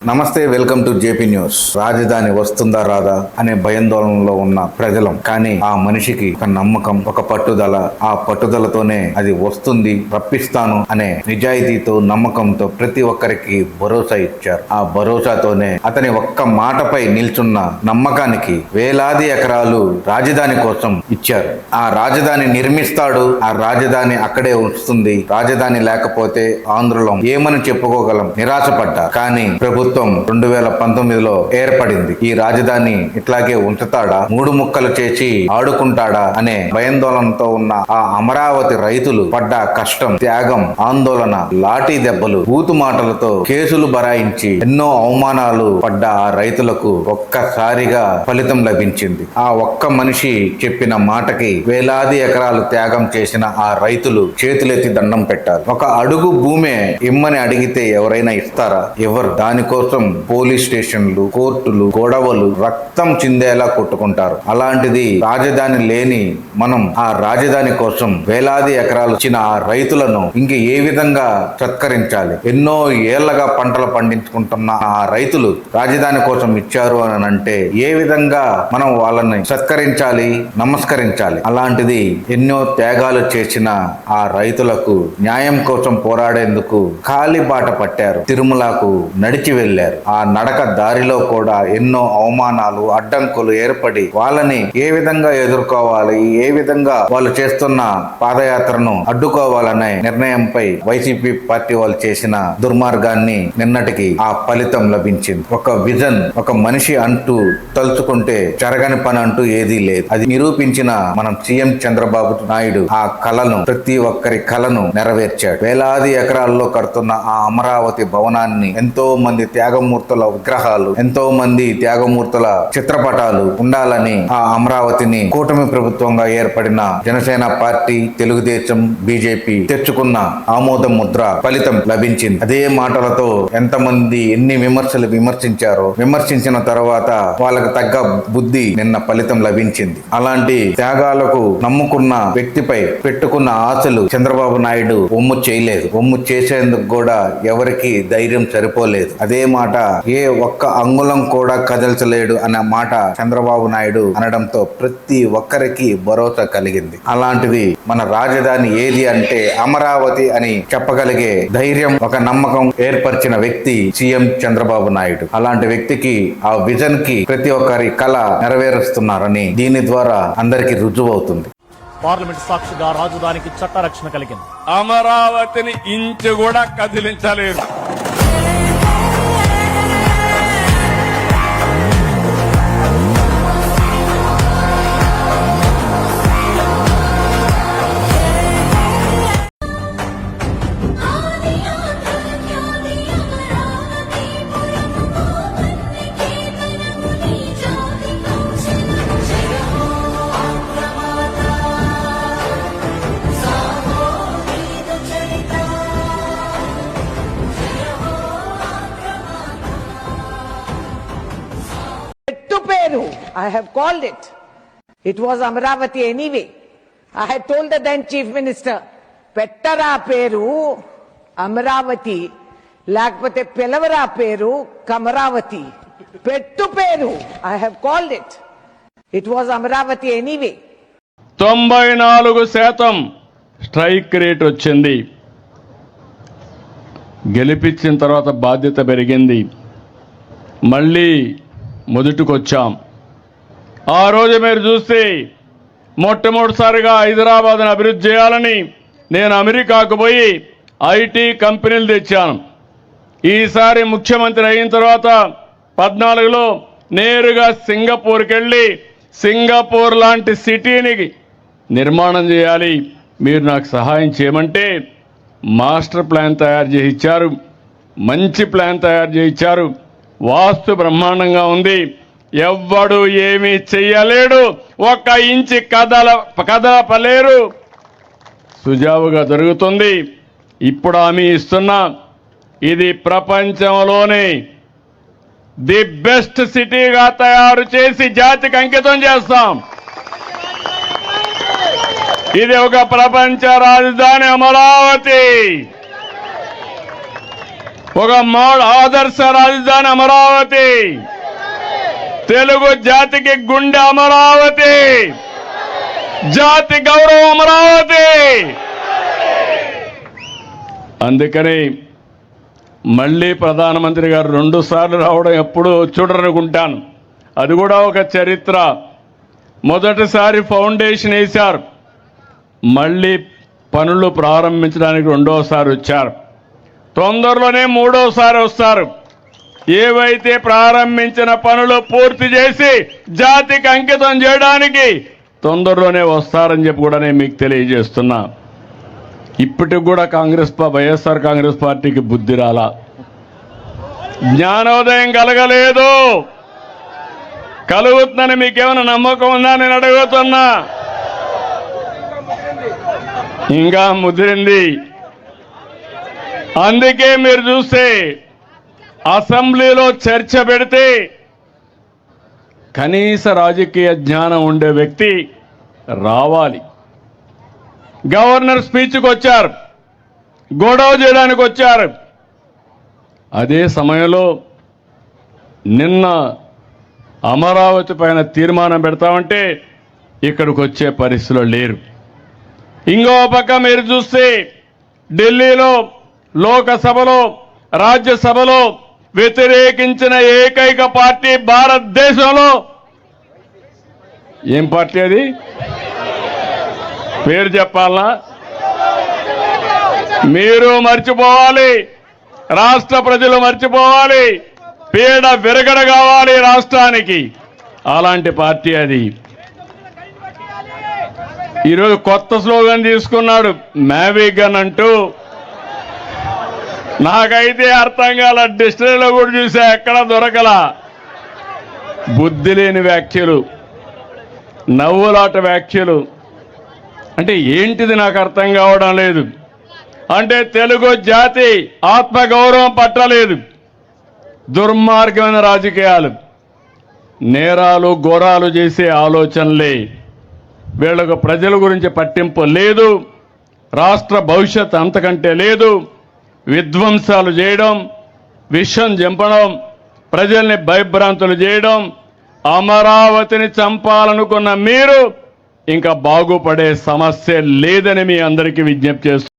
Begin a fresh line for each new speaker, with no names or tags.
నమస్తే, welcome to JP news. రాజధాని వస్తుందా రాదా అనే భయాందోళనలో ఉన్న ప్రజలం, కానీ ఆ మనిషికి ఒక నమ్మకం, ఒక పట్టుదల, ఆ పట్టుదలతోనే అది వస్తుంది, రప్పిస్తాను అనే నిజాయితీతో, నమ్మకంతో ప్రతి ఒక్కరికి భరోసా ఇచ్చారు. ఆ భరోసాతోనే అతని ఒక్క మాటపై నిల్చున్న నమ్మకానికి వేలాది ఎకరాలు రాజధాని కోసం ఇచ్చారు. ఆ రాజధాని నిర్మిస్తాడు, ఆ రాజధాని అక్కడే వస్తుంది, రాజధాని లేకపోతే ఆంధ్రులం ఏమని చెప్పుకోగలం, నిరాశపడ్డారు. కానీ ప్రభుత్వం 2019లో ఏర్పడింది. ఈ రాజధాని ఇట్లాగే ఉంచుతాడా, మూడు ముక్కలు చేసి ఆడుకుంటాడా అనే భయాందోళనతో ఉన్న ఆ అమరావతి రైతులు పడ్డ కష్టం, త్యాగం, ఆందోళన, లాఠీ దెబ్బలు, బూతు మాటలతో కేసులు బరాయించి ఎన్నో అవమానాలు పడ్డ ఆ రైతులకు ఒక్కసారిగా ఫలితం లభించింది. ఆ ఒక్క మనిషి చెప్పిన మాటకి వేలాది ఎకరాలు త్యాగం చేసిన ఆ రైతులు చేతులెత్తి దండం పెట్టారు. ఒక అడుగు భూమే ఇమ్మని అడిగితే ఎవరైనా ఇస్తారా? ఎవరు? దానికోసం పోలీస్ స్టేషన్లు, కోర్టులు, గొడవలు, రక్తం చిందేలా కొట్టుకుంటారు. అలాంటిది రాజధాని లేని మనం ఆ రాజధాని కోసం వేలాది ఎకరాలు ఇచ్చిన ఆ రైతులను ఇంక ఏ విధంగా సత్కరించాలి? ఎన్నో ఏళ్లగా పంటలు పండించుకుంటున్న ఆ రైతులు రాజధాని కోసం ఇచ్చారు అని అంటే ఏ విధంగా మనం వాళ్ళని సత్కరించాలి, నమస్కరించాలి? అలాంటిది ఎన్నో త్యాగాలు చేసిన ఆ రైతులకు న్యాయం కోసం పోరాడేందుకు ఖాళీ బాట పట్టారు. తిరుమలకు నడిచి వెళ్లారు. ఆ నడక దారిలో కూడా ఎన్నో అవమానాలు, అడ్డంకులు ఏర్పడి వాళ్ళని ఏ విధంగా ఎదుర్కోవాలి, ఏ విధంగా వాళ్ళు చేస్తున్న పాదయాత్రను అడ్డుకోవాలనే నిర్ణయంపై వైసీపీ పార్టీ వాళ్ళు చేసిన దుర్మార్గాన్ని నిన్నటికి ఆ ఫలితం లభించింది. ఒక విజన్, ఒక మనిషి అంటూ తలుచుకుంటే జరగని పని అంటూ ఏదీ లేదు. అది నిరూపించిన మనం సీఎం చంద్రబాబు నాయుడు ఆ కలను, ప్రతి ఒక్కరి కలను నెరవేర్చాడు. వేలాది ఎకరాల్లో కడుతున్న ఆ అమరావతి భవనాన్ని ఎంతో మంది త్యాగమూర్తుల విగ్రహాలు, ఎంతో మంది త్యాగమూర్తుల చిత్రపటాలు ఉండాలని ఆ అమరావతిని కూటమి ప్రభుత్వంగా ఏర్పడిన జనసేన పార్టీ, తెలుగుదేశం, బీజేపీ తెచ్చుకున్న ఆమోద ముద్ర ఫలితం లభించింది. అదే మాటలతో ఎంతమంది ఎన్ని విమర్శలు విమర్శించారో, విమర్శించిన తర్వాత వాళ్ళకు తగ్గ బుద్ధి నిన్న ఫలితం లభించింది. అలాంటి త్యాగాలకు నమ్ముకున్న వ్యక్తిపై పెట్టుకున్న ఆశలు చంద్రబాబు నాయుడు ఒమ్ము చేయలేదు. ఒమ్ము చేసేందుకు కూడా ఎవరికి ధైర్యం సరిపోలేదు. అదే మాట ఏ ఒక్క అంగుళం కూడా కదల్చలేడు అన్న మాట చంద్రబాబు నాయుడు అనడంతో ప్రతి ఒక్కరికి భరోసా కలిగింది. అలాంటిది మన రాజధాని ఏది అంటే అమరావతి అని చెప్పగలిగే ధైర్యం, ఒక నమ్మకం ఏర్పరిచిన వ్యక్తి సీఎం చంద్రబాబు నాయుడు. అలాంటి వ్యక్తికి, ఆ విజన్ కి ప్రతి ఒక్కరి కళ నెరవేరుస్తున్నారని దీని ద్వారా అందరికీ రుజువు అవుతుంది.
పార్లమెంట్ సాక్షిగా రాజధానికి చట్టరక్షణ కలిగింది.
అమరావతిని ఇంచు కూడా కదిలించలేరు.
I have called it. It was Amaravati anyway. I had told the then Chief Minister, Pettara Peru Amaravati, lakpate Pelavara Peru Kamaravati. Pettu Peru, I have called it. It was Amaravati anyway.
94% strike rate వచ్చింది. గెలిపించిన తర్వాత బాధ్యత పెరిగింది. మళ్ళీ మొదటికొచ్చాం. ఆ రోజు మీరు చూస్తే మొట్టమొదటిసారిగా హైదరాబాద్ను అభివృద్ధి చేయాలని నేను అమెరికాకు పోయి ఐటీ కంపెనీలు తెచ్చాను. ఈసారి ముఖ్యమంత్రి అయిన తర్వాత 14లో నేరుగా సింగపూర్కి వెళ్ళి సింగపూర్ లాంటి సిటీని నిర్మాణం చేయాలి, మీరు నాకు సహాయం చేయమంటే మాస్టర్ ప్లాన్ తయారు చేసి ఇచ్చారు. మంచి ప్లాన్ తయారు చేసి ఇచ్చారు. వాస్తు బ్రహ్మాండంగా ఉంది. ఎవ్వడు ఏమీ చెయ్యలేడు. ఒక్క ఇంచి కదలపలేరు. సుజావుగా జరుగుతుంది. ఇప్పుడు హామీ ఇస్తున్నా, ఇది ప్రపంచంలోనే ది బెస్ట్ సిటీగా తయారు చేసి జాతికి అంకితం చేస్తాం. ఇది ఒక ప్రపంచ రాజధాని అమరావతి. ఒక ఆదర్శ రాజధాని అమరావతి, తెలుగు జాతికి గుండె అమరావతి, జాతి గౌరవం అమరావతి. అందుకని మళ్ళీ ప్రధానమంత్రి గారు 2 సార్లు రావడం ఎప్పుడూ చూడరనుకుంటాను. అది కూడా ఒక చరిత్ర. మొదటిసారి ఫౌండేషన్ వేశారు, మళ్ళీ పనులు ప్రారంభించడానికి 2వసారి వచ్చారు, తొందరలోనే 3వసారి వస్తారు. ఏవైతే ప్రారంభించిన పనులు పూర్తి చేసి జాతికి అంకితం చేయడానికి తొందరలోనే వస్తారని చెప్పి కూడా నేను మీకు తెలియజేస్తున్నా. ఇప్పటికి కూడా వైఎస్ఆర్ కాంగ్రెస్ పార్టీకి బుద్ధి రాలా, జ్ఞానోదయం కలగలేదు. కలుగుతుందని మీకేమైనా నమ్మకం ఉందా నేను అడుగుతున్నా? ఇంకా ముదిరింది. అందుకే మీరు చూస్తే అసెంబ్లీలో చర్చ పెడితే కనీస రాజకీయ జ్ఞానం ఉండే వ్యక్తి రావాలి. గవర్నర్ స్పీచ్కి వచ్చారు, గొడవ చేయడానికి వచ్చారు. అదే సమయంలో నిన్న అమరావతి పైన తీర్మానం పెడతామంటే ఇక్కడికి వచ్చే పరిస్థితిలో లేరు. ఇంకో పక్క మీరు చూస్తే ఢిల్లీలో లోకసభలో రాజ్యసభలో వ్యతిరేకించిన ఏకైక పార్టీ భారతదేశంలో ఏం పార్టీ అది? పేరు చెప్పాలనా? మీరు మర్చిపోవాలి, రాష్ట్ర ప్రజలు మర్చిపోవాలి, పీడ విరగడ కావాలి రాష్ట్రానికి. అలాంటి పార్టీ అది. ఈరోజు కొత్త స్లోగన్ తీసుకున్నాడు, మ్యావిగన్ అంటూ. నాకైతే అర్థం కాల, డిక్షనరీలో కూడా చూసా, ఎక్కడ దొరకలా. బుద్ధి లేని వ్యాఖ్యలు, నవ్వులాట వ్యాఖ్యలు. అంటే ఏంటిది నాకు అర్థం కావడం లేదు. అంటే తెలుగు జాతి ఆత్మగౌరవం పట్టలేదు. దుర్మార్గమైన రాజకీయాలు, నేరాలు ఘోరాలు చేసే ఆలోచనలే. వీళ్ళకు ప్రజల గురించి పట్టింపు లేదు, రాష్ట్ర భవిష్యత్ అంతకంటే లేదు. విధ్వంసాలు చేయడం, విషం చంపడం, ప్రజల్ని భయభ్రాంతులు చేయడం. అమరావతిని చంపాలనుకున్న మీరు ఇంకా బాగుపడే సమస్య లేదని మీ అందరికీ విజ్ఞప్తి చేస్తున్నారు.